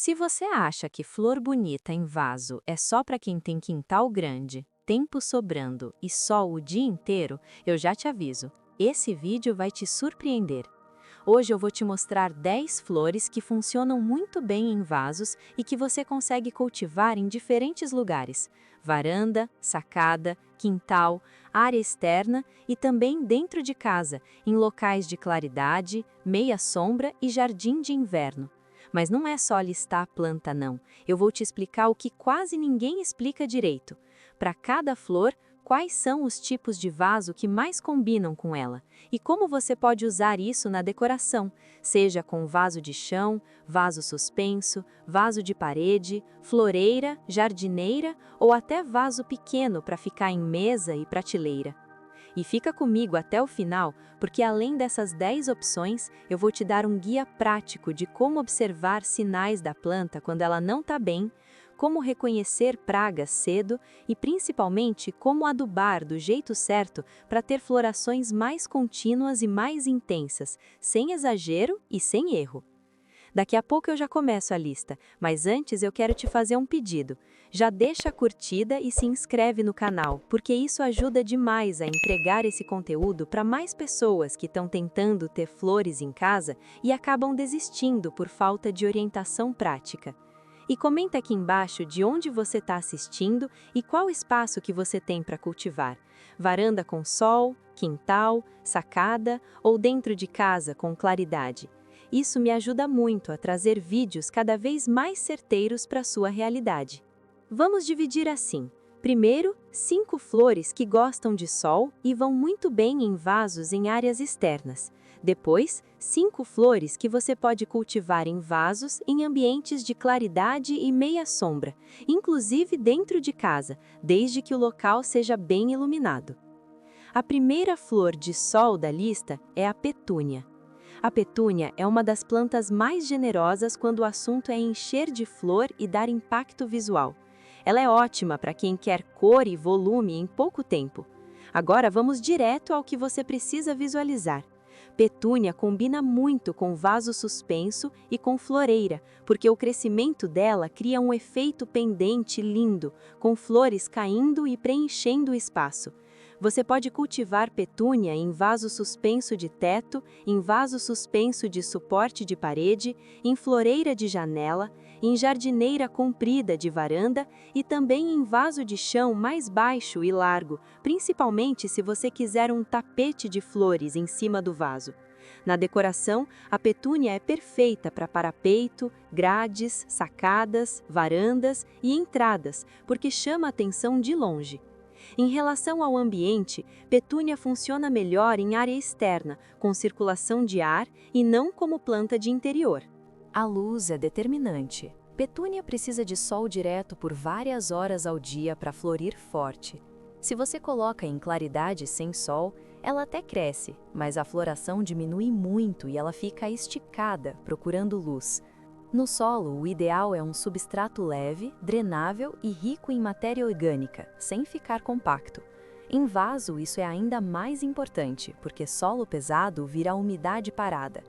Se você acha que flor bonita em vaso é só para quem tem quintal grande, tempo sobrando e sol o dia inteiro, eu já te aviso, esse vídeo vai te surpreender. Hoje eu vou te mostrar 10 flores que funcionam muito bem em vasos e que você consegue cultivar em diferentes lugares: varanda, sacada, quintal, área externa e também dentro de casa, em locais de claridade, meia sombra e jardim de inverno. Mas não é só listar a planta, não. Eu vou te explicar o que quase ninguém explica direito. Para cada flor, quais são os tipos de vaso que mais combinam com ela e como você pode usar isso na decoração, seja com vaso de chão, vaso suspenso, vaso de parede, floreira, jardineira ou até vaso pequeno para ficar em mesa e prateleira. E fica comigo até o final, porque além dessas 10 opções, eu vou te dar um guia prático de como observar sinais da planta quando ela não está bem, como reconhecer pragas cedo e principalmente como adubar do jeito certo para ter florações mais contínuas e mais intensas, sem exagero e sem erro. Daqui a pouco eu já começo a lista, mas antes eu quero te fazer um pedido. Já deixa a curtida e se inscreve no canal, porque isso ajuda demais a entregar esse conteúdo para mais pessoas que estão tentando ter flores em casa e acabam desistindo por falta de orientação prática. E comenta aqui embaixo de onde você está assistindo e qual espaço que você tem para cultivar. Varanda com sol, quintal, sacada ou dentro de casa com claridade. Isso me ajuda muito a trazer vídeos cada vez mais certeiros para a sua realidade. Vamos dividir assim. Primeiro, 5 flores que gostam de sol e vão muito bem em vasos em áreas externas. Depois, 5 flores que você pode cultivar em vasos em ambientes de claridade e meia sombra, inclusive dentro de casa, desde que o local seja bem iluminado. A primeira flor de sol da lista é a petúnia. A petúnia é uma das plantas mais generosas quando o assunto é encher de flor e dar impacto visual. Ela é ótima para quem quer cor e volume em pouco tempo. Agora vamos direto ao que você precisa visualizar. Petúnia combina muito com vaso suspenso e com floreira, porque o crescimento dela cria um efeito pendente lindo, com flores caindo e preenchendo o espaço. Você pode cultivar petúnia em vaso suspenso de teto, em vaso suspenso de suporte de parede, em floreira de janela, em jardineira comprida de varanda e também em vaso de chão mais baixo e largo, principalmente se você quiser um tapete de flores em cima do vaso. Na decoração, a petúnia é perfeita para parapeito, grades, sacadas, varandas e entradas, porque chama a atenção de longe. Em relação ao ambiente, petúnia funciona melhor em área externa, com circulação de ar e não como planta de interior. A luz é determinante. Petúnia precisa de sol direto por várias horas ao dia para florir forte. Se você coloca em claridade sem sol, ela até cresce, mas a floração diminui muito e ela fica esticada, procurando luz. No solo, o ideal é um substrato leve, drenável e rico em matéria orgânica, sem ficar compacto. Em vaso, isso é ainda mais importante, porque solo pesado vira umidade parada.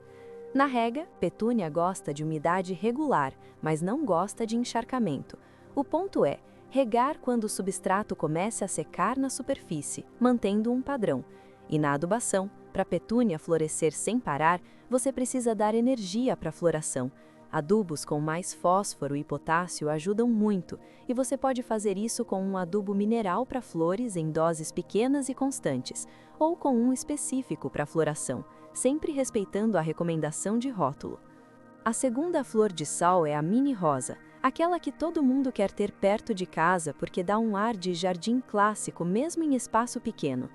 Na rega, petúnia gosta de umidade regular, mas não gosta de encharcamento. O ponto é regar quando o substrato comece a secar na superfície, mantendo um padrão. E na adubação, para a petúnia florescer sem parar, você precisa dar energia para a floração. Adubos com mais fósforo e potássio ajudam muito, e você pode fazer isso com um adubo mineral para flores em doses pequenas e constantes, ou com um específico para floração, sempre respeitando a recomendação de rótulo. A segunda flor de sal é a mini rosa, aquela que todo mundo quer ter perto de casa porque dá um ar de jardim clássico mesmo em espaço pequeno.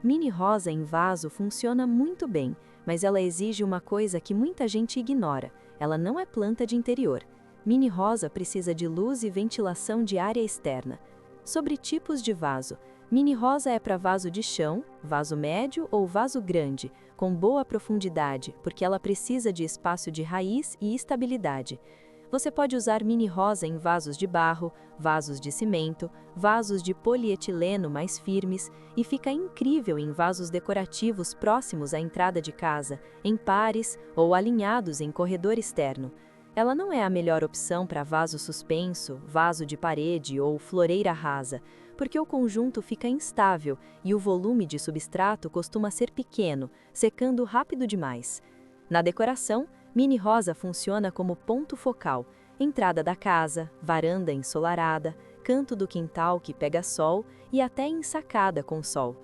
Mini rosa em vaso funciona muito bem, mas ela exige uma coisa que muita gente ignora: ela não é planta de interior. Mini rosa precisa de luz e ventilação de área externa. Sobre tipos de vaso: mini rosa é para vaso de chão, vaso médio ou vaso grande, com boa profundidade, porque ela precisa de espaço de raiz e estabilidade. Você pode usar mini rosa em vasos de barro, vasos de cimento, vasos de polietileno mais firmes e fica incrível em vasos decorativos próximos à entrada de casa, em pares ou alinhados em corredor externo. Ela não é a melhor opção para vaso suspenso, vaso de parede ou floreira rasa, porque o conjunto fica instável e o volume de substrato costuma ser pequeno, secando rápido demais. Na decoração, mini rosa funciona como ponto focal, entrada da casa, varanda ensolarada, canto do quintal que pega sol e até ensacada com sol.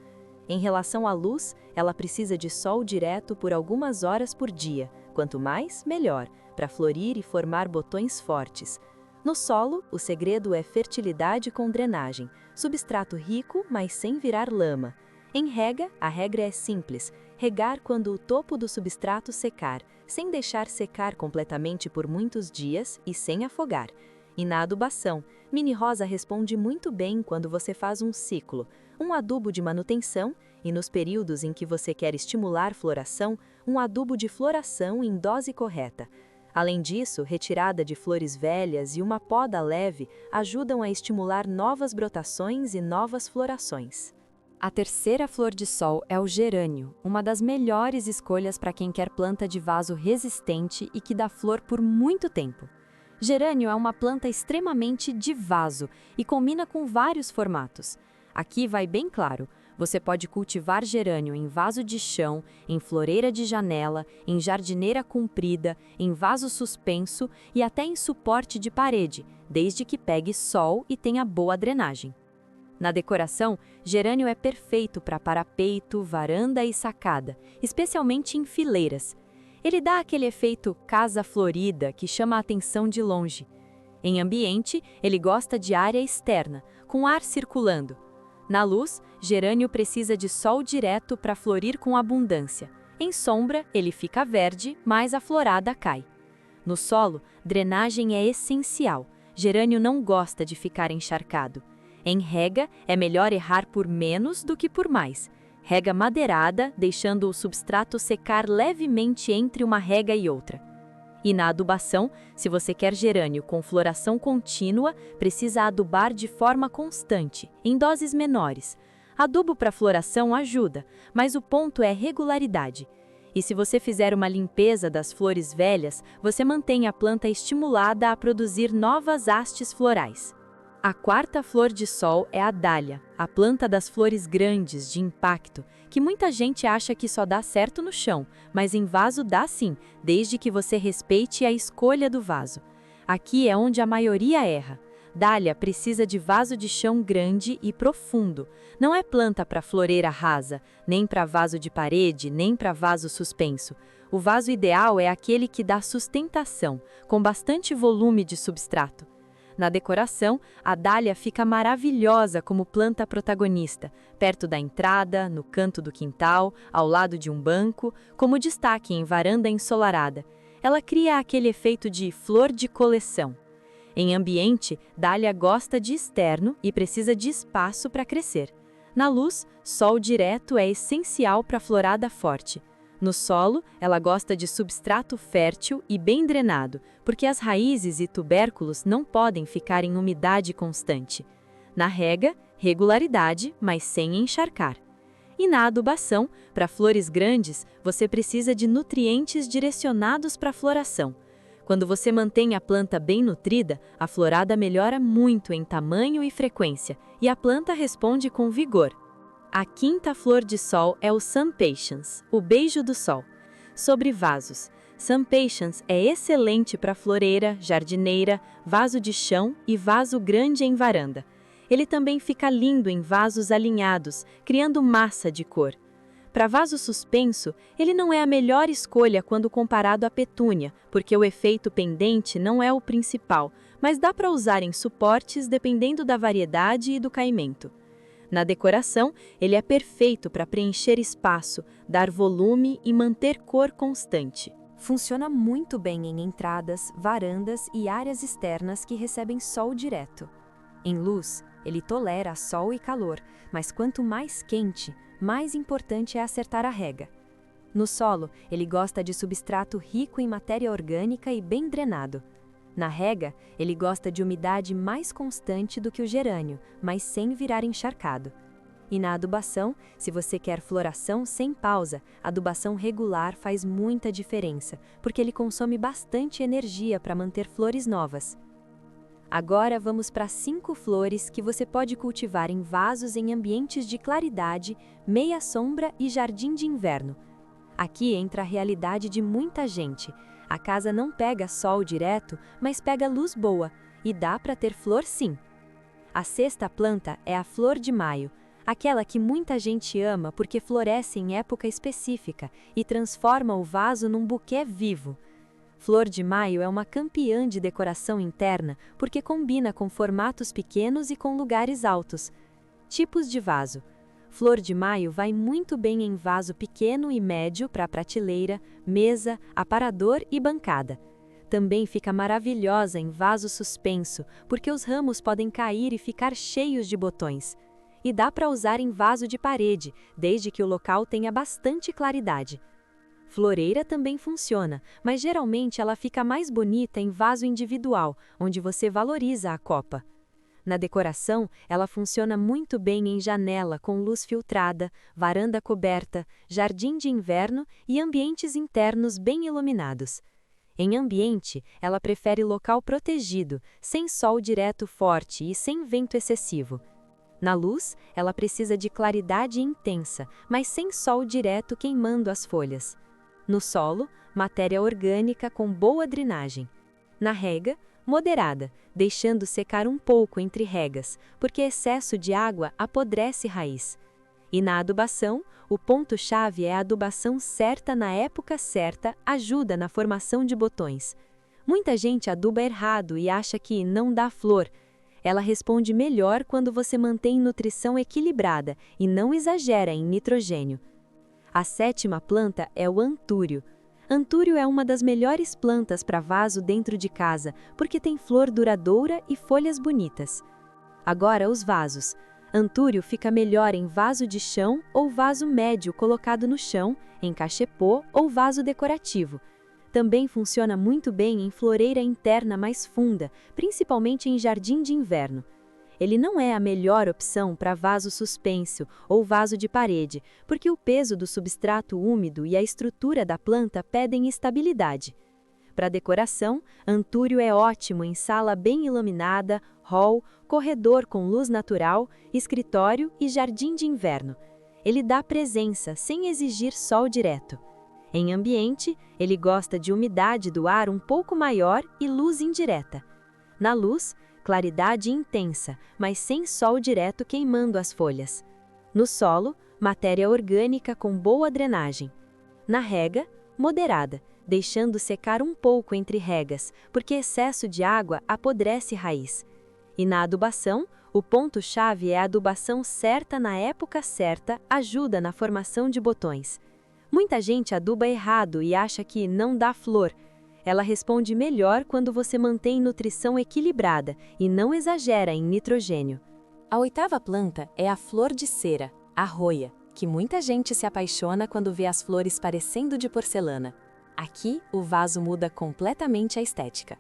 Em relação à luz, ela precisa de sol direto por algumas horas por dia, quanto mais, melhor, para florir e formar botões fortes. No solo, o segredo é fertilidade com drenagem, substrato rico, mas sem virar lama. Em rega, a regra é simples: regar quando o topo do substrato secar, sem deixar secar completamente por muitos dias e sem afogar. E na adubação, mini rosa responde muito bem quando você faz um ciclo, um adubo de manutenção e nos períodos em que você quer estimular floração, um adubo de floração em dose correta. Além disso, retirada de flores velhas e uma poda leve ajudam a estimular novas brotações e novas florações. A terceira flor de sol é o gerânio, uma das melhores escolhas para quem quer planta de vaso resistente e que dá flor por muito tempo. Gerânio é uma planta extremamente de vaso e combina com vários formatos. Aqui vai bem claro, você pode cultivar gerânio em vaso de chão, em floreira de janela, em jardineira comprida, em vaso suspenso e até em suporte de parede, desde que pegue sol e tenha boa drenagem. Na decoração, gerânio é perfeito para parapeito, varanda e sacada, especialmente em fileiras. Ele dá aquele efeito casa florida que chama a atenção de longe. Em ambiente, ele gosta de área externa, com ar circulando. Na luz, gerânio precisa de sol direto para florir com abundância. Em sombra, ele fica verde, mas a florada cai. No solo, drenagem é essencial. Gerânio não gosta de ficar encharcado. Em rega, é melhor errar por menos do que por mais. Rega madeirada, deixando o substrato secar levemente entre uma rega e outra. E na adubação, se você quer gerânio com floração contínua, precisa adubar de forma constante, em doses menores. Adubo para floração ajuda, mas o ponto é regularidade. E se você fizer uma limpeza das flores velhas, você mantém a planta estimulada a produzir novas hastes florais. A quarta flor de sol é a dália, a planta das flores grandes, de impacto, que muita gente acha que só dá certo no chão, mas em vaso dá sim, desde que você respeite a escolha do vaso. Aqui é onde a maioria erra. Dália precisa de vaso de chão grande e profundo. Não é planta para floreira rasa, nem para vaso de parede, nem para vaso suspenso. O vaso ideal é aquele que dá sustentação, com bastante volume de substrato. Na decoração, a dália fica maravilhosa como planta protagonista, perto da entrada, no canto do quintal, ao lado de um banco, como destaque em varanda ensolarada. Ela cria aquele efeito de flor de coleção. Em ambiente, dália gosta de externo e precisa de espaço para crescer. Na luz, sol direto é essencial para florada forte. No solo, ela gosta de substrato fértil e bem drenado, porque as raízes e tubérculos não podem ficar em umidade constante. Na rega, regularidade, mas sem encharcar. E na adubação, para flores grandes, você precisa de nutrientes direcionados para a floração. Quando você mantém a planta bem nutrida, a florada melhora muito em tamanho e frequência, e a planta responde com vigor. A quinta flor de sol é o Sun Patience, o beijo do sol. Sobre vasos, Sun Patience é excelente para floreira, jardineira, vaso de chão e vaso grande em varanda. Ele também fica lindo em vasos alinhados, criando massa de cor. Para vaso suspenso, ele não é a melhor escolha quando comparado à petúnia, porque o efeito pendente não é o principal, mas dá para usar em suportes dependendo da variedade e do caimento. Na decoração, ele é perfeito para preencher espaço, dar volume e manter cor constante. Funciona muito bem em entradas, varandas e áreas externas que recebem sol direto. Em luz, ele tolera sol e calor, mas quanto mais quente, mais importante é acertar a rega. No solo, ele gosta de substrato rico em matéria orgânica e bem drenado. Na rega, ele gosta de umidade mais constante do que o gerânio, mas sem virar encharcado. E na adubação, se você quer floração sem pausa, adubação regular faz muita diferença, porque ele consome bastante energia para manter flores novas. Agora vamos para 5 flores que você pode cultivar em vasos em ambientes de claridade, meia sombra e jardim de inverno. Aqui entra a realidade de muita gente. A casa não pega sol direto, mas pega luz boa, e dá para ter flor sim. A sexta planta é a flor de maio, aquela que muita gente ama porque floresce em época específica e transforma o vaso num buquê vivo. Flor de maio é uma campeã de decoração interna porque combina com formatos pequenos e com lugares altos. Tipos de vaso. Flor de maio vai muito bem em vaso pequeno e médio para prateleira, mesa, aparador e bancada. Também fica maravilhosa em vaso suspenso, porque os ramos podem cair e ficar cheios de botões. E dá para usar em vaso de parede, desde que o local tenha bastante claridade. Floreira também funciona, mas geralmente ela fica mais bonita em vaso individual, onde você valoriza a copa. Na decoração, ela funciona muito bem em janela com luz filtrada, varanda coberta, jardim de inverno e ambientes internos bem iluminados. Em ambiente, ela prefere local protegido, sem sol direto forte e sem vento excessivo. Na luz, ela precisa de claridade intensa, mas sem sol direto queimando as folhas. No solo, matéria orgânica com boa drenagem. Na rega, moderada, deixando secar um pouco entre regas, porque excesso de água apodrece raiz. E na adubação, o ponto-chave é a adubação certa na época certa, ajuda na formação de botões. Muita gente aduba errado e acha que não dá flor. Ela responde melhor quando você mantém nutrição equilibrada e não exagera em nitrogênio. A sétima planta é o antúrio. Antúrio é uma das melhores plantas para vaso dentro de casa, porque tem flor duradoura e folhas bonitas. Agora os vasos. Antúrio fica melhor em vaso de chão ou vaso médio colocado no chão, em cachepô ou vaso decorativo. Também funciona muito bem em floreira interna mais funda, principalmente em jardim de inverno. Ele não é a melhor opção para vaso suspenso ou vaso de parede, porque o peso do substrato úmido e a estrutura da planta pedem estabilidade. Para decoração, antúrio é ótimo em sala bem iluminada, hall, corredor com luz natural, escritório e jardim de inverno. Ele dá presença sem exigir sol direto. Em ambiente, ele gosta de umidade do ar um pouco maior e luz indireta. Na luz, claridade intensa, mas sem sol direto queimando as folhas. No solo, matéria orgânica com boa drenagem. Na rega, moderada, deixando secar um pouco entre regas, porque excesso de água apodrece raiz. E na adubação, o ponto-chave é a adubação certa na época certa, ajuda na formação de botões. Muita gente aduba errado e acha que não dá flor. Ela responde melhor quando você mantém nutrição equilibrada e não exagera em nitrogênio. A oitava planta é a flor de cera, a roia, que muita gente se apaixona quando vê as flores parecendo de porcelana. Aqui, o vaso muda completamente a estética.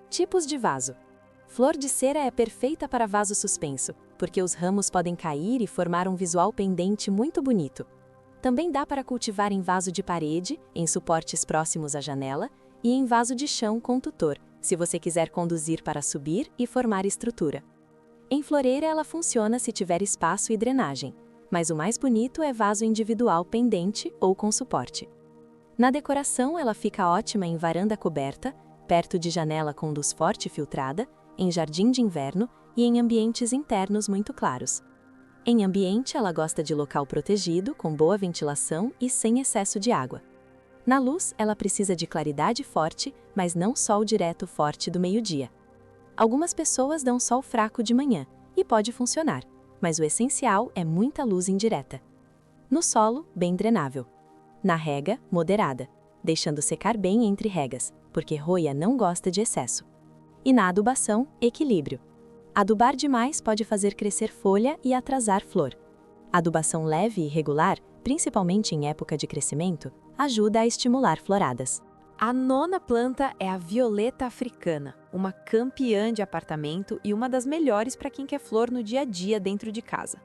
Tipos de vaso. Flor de cera é perfeita para vaso suspenso, porque os ramos podem cair e formar um visual pendente muito bonito. Também dá para cultivar em vaso de parede, em suportes próximos à janela, e em vaso de chão com tutor, se você quiser conduzir para subir e formar estrutura. Em floreira ela funciona se tiver espaço e drenagem, mas o mais bonito é vaso individual pendente ou com suporte. Na decoração ela fica ótima em varanda coberta, perto de janela com luz forte filtrada, em jardim de inverno e em ambientes internos muito claros. Em ambiente ela gosta de local protegido, com boa ventilação e sem excesso de água. Na luz, ela precisa de claridade forte, mas não sol direto forte do meio-dia. Algumas pessoas dão sol fraco de manhã, e pode funcionar, mas o essencial é muita luz indireta. No solo, bem drenável. Na rega, moderada, deixando secar bem entre regas, porque roia não gosta de excesso. E na adubação, equilíbrio. Adubar demais pode fazer crescer folha e atrasar flor. Adubação leve e regular, principalmente em época de crescimento, ajuda a estimular floradas. A nona planta é a violeta africana, uma campeã de apartamento e uma das melhores para quem quer flor no dia a dia dentro de casa.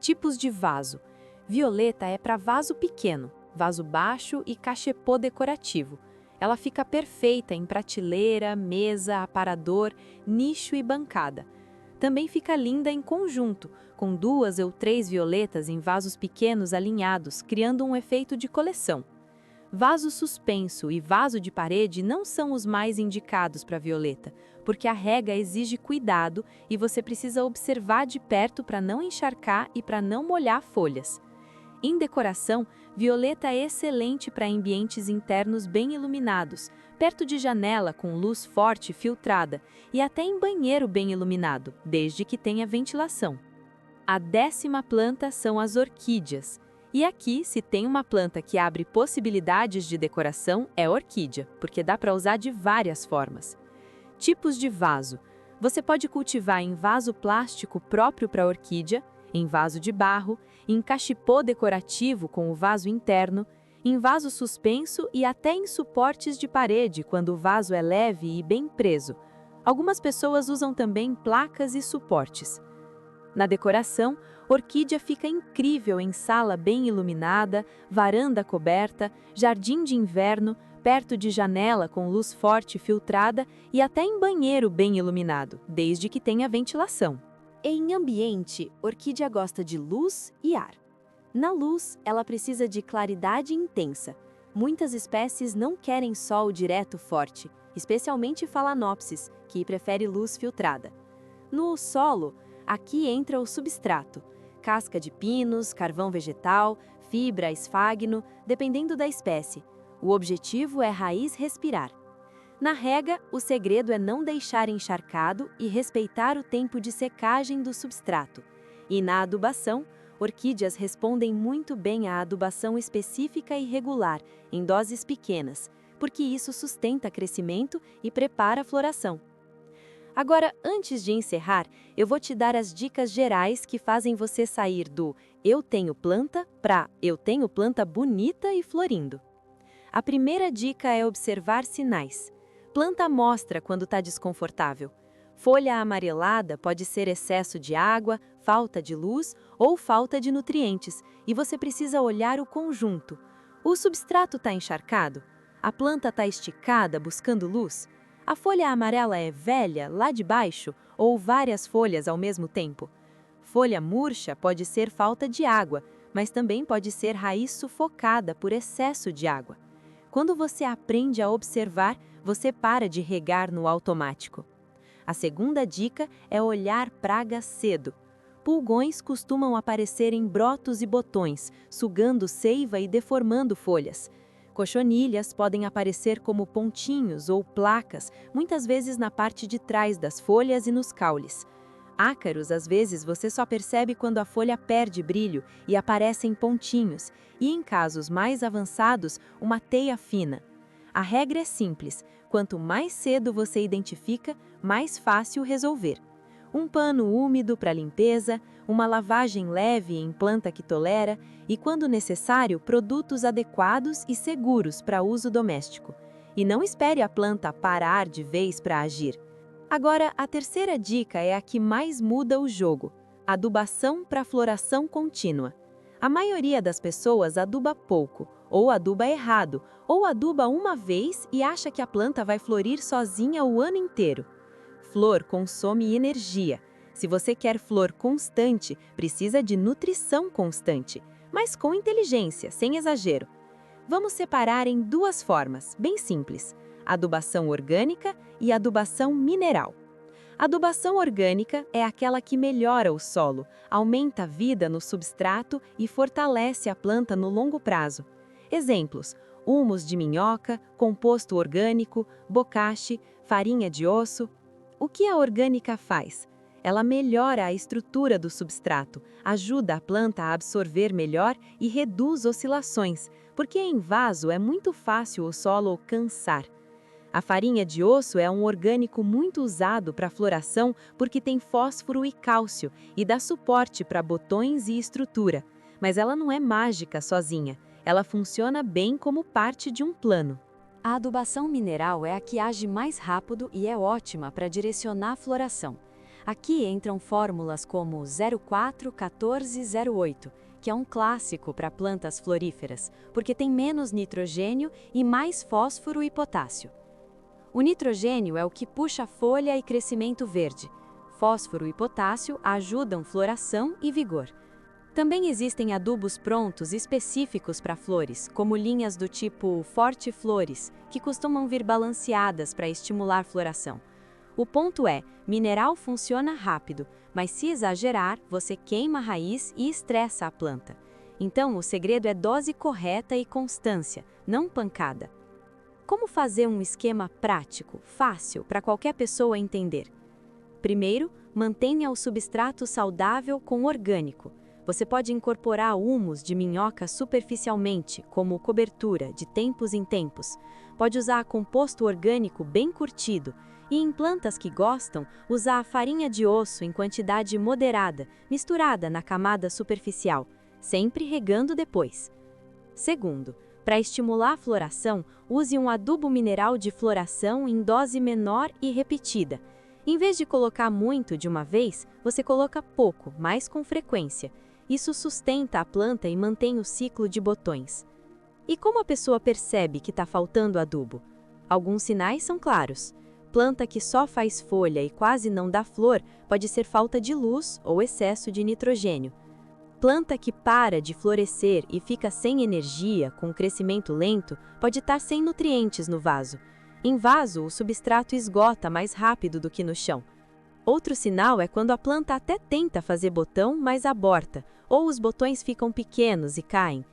Tipos de vaso. Violeta é para vaso pequeno, vaso baixo e cachepô decorativo. Ela fica perfeita em prateleira, mesa, aparador, nicho e bancada. Também fica linda em conjunto, com 2 ou 3 violetas em vasos pequenos alinhados, criando um efeito de coleção. Vaso suspenso e vaso de parede não são os mais indicados para violeta, porque a rega exige cuidado e você precisa observar de perto para não encharcar e para não molhar folhas. Em decoração, violeta é excelente para ambientes internos bem iluminados, perto de janela com luz forte filtrada e até em banheiro bem iluminado, desde que tenha ventilação. A 10ª planta são as orquídeas. E aqui, se tem uma planta que abre possibilidades de decoração, é a orquídea, porque dá para usar de várias formas. Tipos de vaso. Você pode cultivar em vaso plástico próprio para orquídea, em vaso de barro, em cachepô decorativo com o vaso interno, em vaso suspenso e até em suportes de parede quando o vaso é leve e bem preso. Algumas pessoas usam também placas e suportes. Na decoração, orquídea fica incrível em sala bem iluminada, varanda coberta, jardim de inverno, perto de janela com luz forte filtrada e até em banheiro bem iluminado, desde que tenha ventilação. Em ambiente, orquídea gosta de luz e ar. Na luz, ela precisa de claridade intensa. Muitas espécies não querem sol direto forte, especialmente Phalaenopsis, que prefere luz filtrada. No solo, aqui entra o substrato, casca de pinos, carvão vegetal, fibra, esfagno, dependendo da espécie. O objetivo é raiz respirar. Na rega, o segredo é não deixar encharcado e respeitar o tempo de secagem do substrato. E na adubação, orquídeas respondem muito bem à adubação específica e regular, em doses pequenas, porque isso sustenta crescimento e prepara a floração. Agora, antes de encerrar, eu vou te dar as dicas gerais que fazem você sair do "eu tenho planta" para "eu tenho planta bonita e florindo". A primeira dica é observar sinais. Planta mostra quando está desconfortável. Folha amarelada pode ser excesso de água, falta de luz ou falta de nutrientes, e você precisa olhar o conjunto. O substrato está encharcado? A planta está esticada buscando luz? A folha amarela é velha, lá de baixo, ou várias folhas ao mesmo tempo? Folha murcha pode ser falta de água, mas também pode ser raiz sufocada por excesso de água. Quando você aprende a observar, você para de regar no automático. A segunda dica é olhar pragas cedo. Pulgões costumam aparecer em brotos e botões, sugando seiva e deformando folhas. Cochonilhas podem aparecer como pontinhos ou placas, muitas vezes na parte de trás das folhas e nos caules. Ácaros, às vezes, você só percebe quando a folha perde brilho e aparecem pontinhos, e em casos mais avançados, uma teia fina. A regra é simples: quanto mais cedo você identifica, mais fácil resolver. Um pano úmido para limpeza, uma lavagem leve em planta que tolera e, quando necessário, produtos adequados e seguros para uso doméstico. E não espere a planta parar de vez para agir. Agora, a terceira dica é a que mais muda o jogo: adubação para floração contínua. A maioria das pessoas aduba pouco, ou aduba errado, ou aduba uma vez e acha que a planta vai florir sozinha o ano inteiro. Flor consome energia. Se você quer flor constante, precisa de nutrição constante, mas com inteligência, sem exagero. Vamos separar em 2 formas, bem simples: adubação orgânica e adubação mineral. Adubação orgânica é aquela que melhora o solo, aumenta a vida no substrato e fortalece a planta no longo prazo. Exemplos: humus de minhoca, composto orgânico, bocache, farinha de osso. O que a orgânica faz? Ela melhora a estrutura do substrato, ajuda a planta a absorver melhor e reduz oscilações, porque em vaso é muito fácil o solo cansar. A farinha de osso é um orgânico muito usado para floração porque tem fósforo e cálcio e dá suporte para botões e estrutura, mas ela não é mágica sozinha, ela funciona bem como parte de um plano. A adubação mineral é a que age mais rápido e é ótima para direcionar a floração. Aqui entram fórmulas como 041408, que é um clássico para plantas floríferas, porque tem menos nitrogênio e mais fósforo e potássio. O nitrogênio é o que puxa folha e crescimento verde. Fósforo e potássio ajudam floração e vigor. Também existem adubos prontos específicos para flores, como linhas do tipo Forte Flores, que costumam vir balanceadas para estimular floração. O ponto é, mineral funciona rápido, mas se exagerar, você queima a raiz e estressa a planta. Então, o segredo é dose correta e constância, não pancada. Como fazer um esquema prático, fácil, para qualquer pessoa entender? Primeiro, mantenha o substrato saudável com orgânico. Você pode incorporar humus de minhoca superficialmente, como cobertura, de tempos em tempos. Pode usar composto orgânico bem curtido. E em plantas que gostam, usar farinha de osso em quantidade moderada, misturada na camada superficial, sempre regando depois. Segundo, para estimular a floração, use um adubo mineral de floração em dose menor e repetida. Em vez de colocar muito de uma vez, você coloca pouco, mas com frequência. Isso sustenta a planta e mantém o ciclo de botões. E como a pessoa percebe que está faltando adubo? Alguns sinais são claros. Planta que só faz folha e quase não dá flor pode ser falta de luz ou excesso de nitrogênio. Planta que para de florescer e fica sem energia, com crescimento lento, pode estar sem nutrientes no vaso. Em vaso, o substrato esgota mais rápido do que no chão. Outro sinal é quando a planta até tenta fazer botão, mas aborta, ou os botões ficam pequenos e caem.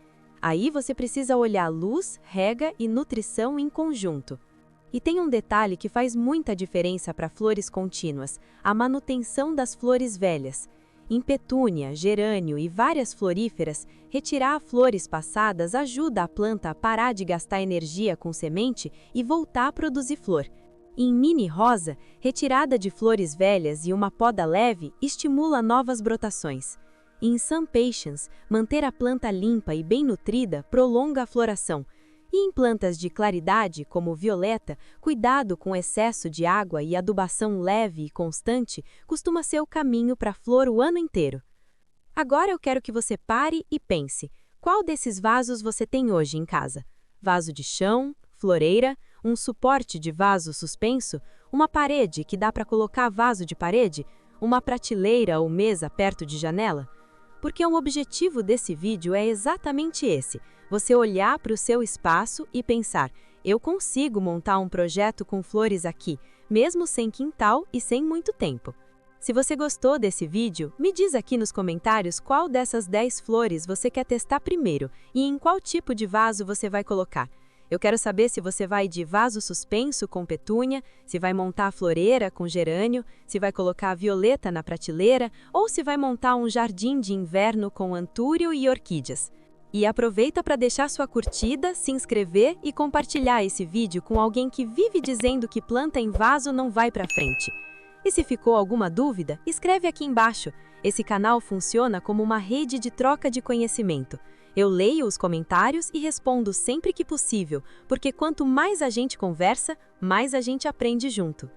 Aí você precisa olhar luz, rega e nutrição em conjunto. E tem um detalhe que faz muita diferença para flores contínuas, a manutenção das flores velhas. Em petúnia, gerânio e várias floríferas, retirar flores passadas ajuda a planta a parar de gastar energia com semente e voltar a produzir flor. Em mini rosa, retirada de flores velhas e uma poda leve estimula novas brotações. Em Some Patience, manter a planta limpa e bem nutrida prolonga a floração. E em plantas de claridade, como violeta, cuidado com excesso de água e adubação leve e constante costuma ser o caminho para a flor o ano inteiro. Agora eu quero que você pare e pense, qual desses vasos você tem hoje em casa? Vaso de chão, floreira, um suporte de vaso suspenso, uma parede que dá para colocar vaso de parede, uma prateleira ou mesa perto de janela? Porque o objetivo desse vídeo é exatamente esse, você olhar para o seu espaço e pensar, eu consigo montar um projeto com flores aqui, mesmo sem quintal e sem muito tempo. Se você gostou desse vídeo, me diz aqui nos comentários qual dessas 10 flores você quer testar primeiro e em qual tipo de vaso você vai colocar. Eu quero saber se você vai de vaso suspenso com petúnia, se vai montar a floreira com gerânio, se vai colocar a violeta na prateleira ou se vai montar um jardim de inverno com antúrio e orquídeas. E aproveita para deixar sua curtida, se inscrever e compartilhar esse vídeo com alguém que vive dizendo que planta em vaso não vai para frente. E se ficou alguma dúvida, escreve aqui embaixo. Esse canal funciona como uma rede de troca de conhecimento. Eu leio os comentários e respondo sempre que possível, porque quanto mais a gente conversa, mais a gente aprende junto.